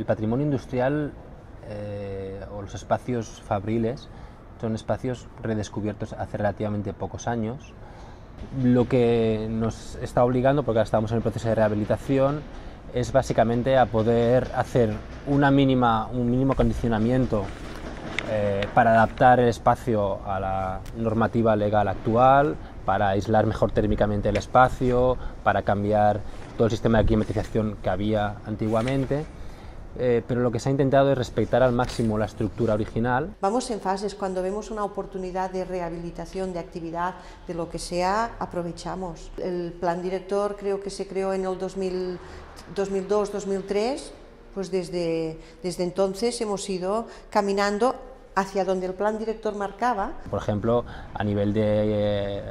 El patrimonio industrial o los espacios fabriles son espacios redescubiertos hace relativamente pocos años. Lo que nos está obligando, porque ahora estamos en el proceso de rehabilitación, es básicamente a poder hacer un mínimo acondicionamiento para adaptar el espacio a la normativa legal actual, para aislar mejor térmicamente el espacio, para cambiar todo el sistema de climatización que había antiguamente. Pero lo que se ha intentado es respetar al máximo la estructura original. Vamos en fases, cuando vemos una oportunidad de rehabilitación, de actividad, de lo que sea, aprovechamos. El plan director creo que se creó en el 2002-2003, pues desde entonces hemos ido caminando hacia donde el plan director marcaba. Por ejemplo, a nivel de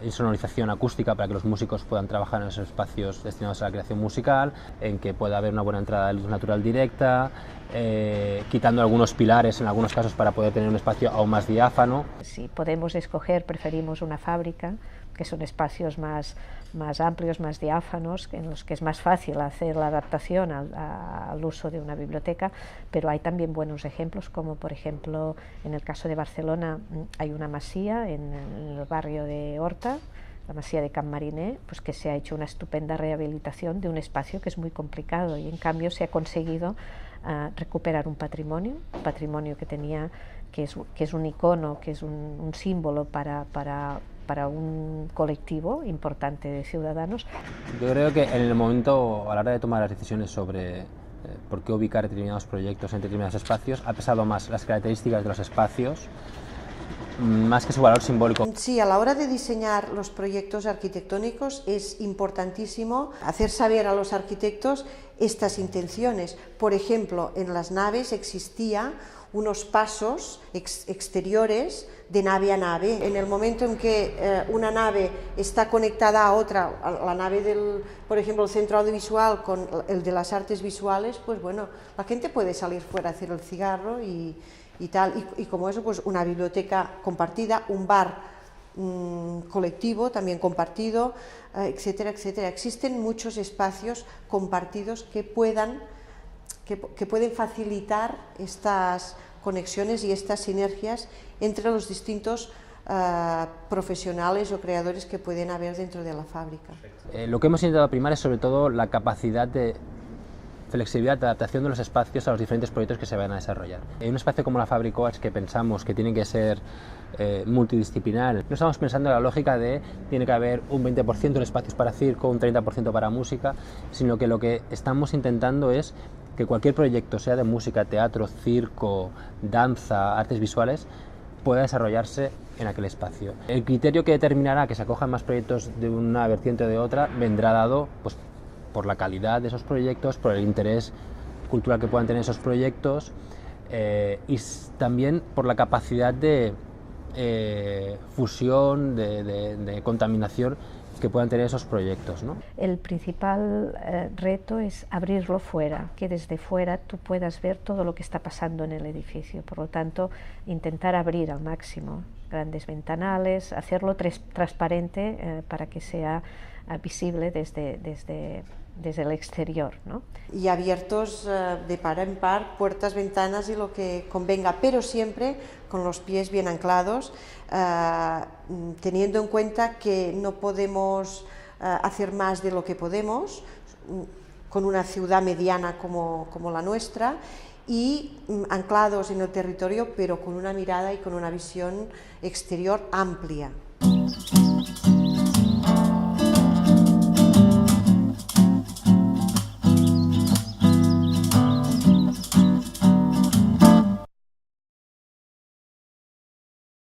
insonorización acústica, para que los músicos puedan trabajar en esos espacios destinados a la creación musical, en que pueda haber una buena entrada de luz natural directa, quitando algunos pilares en algunos casos para poder tener un espacio aún más diáfano. Si podemos escoger, preferimos una fábrica, que son espacios más amplios, más diáfanos, en los que es más fácil hacer la adaptación al uso de una biblioteca, pero hay también buenos ejemplos, como por ejemplo en el caso de Barcelona hay una masía en el barrio de Horta, la masía de Can Mariner, pues que se ha hecho una estupenda rehabilitación de un espacio que es muy complicado y en cambio se ha conseguido recuperar un patrimonio que tenía, que es un icono, que es un símbolo para un colectivo importante de ciudadanos. Yo creo que en el momento, a la hora de tomar las decisiones sobre por qué ubicar determinados proyectos en determinados espacios, ha pesado más las características de los espacios, más que su valor simbólico. Sí, a la hora de diseñar los proyectos arquitectónicos es importantísimo hacer saber a los arquitectos estas intenciones. Por ejemplo, en las naves existía unos pasos exteriores de nave a nave. En el momento en que una nave está conectada a otra, a la nave del, por ejemplo, el centro audiovisual con el de las artes visuales, pues bueno, la gente puede salir fuera a hacer el cigarro y tal, y como eso, pues una biblioteca compartida, un bar colectivo también compartido, etcétera, etcétera. Existen muchos espacios compartidos que pueden facilitar estas conexiones y estas sinergias entre los distintos profesionales o creadores que pueden haber dentro de la fábrica. Lo que hemos intentado primar es sobre todo la capacidad de flexibilidad, de adaptación de los espacios a los diferentes proyectos que se van a desarrollar. En un espacio como la Fabri Coats, que pensamos que tiene que ser multidisciplinar, no estamos pensando en la lógica de tiene que haber un 20% de espacios para circo, un 30% para música, sino que lo que estamos intentando es que cualquier proyecto, sea de música, teatro, circo, danza, artes visuales, pueda desarrollarse en aquel espacio. El criterio que determinará que se acojan más proyectos de una vertiente o de otra vendrá dado pues, por la calidad de esos proyectos, por el interés cultural que puedan tener esos proyectos y también por la capacidad de fusión, de contaminación que puedan tener esos proyectos, ¿no? El principal reto es abrirlo fuera, que desde fuera tú puedas ver todo lo que está pasando en el edificio. Por lo tanto, intentar abrir al máximo grandes ventanales, hacerlo transparente para que sea visible desde el exterior, ¿no? Y abiertos de par en par, puertas, ventanas y lo que convenga, pero siempre con los pies bien anclados, teniendo en cuenta que no podemos hacer más de lo que podemos con una ciudad mediana como la nuestra, y anclados en el territorio, pero con una mirada y con una visión exterior amplia.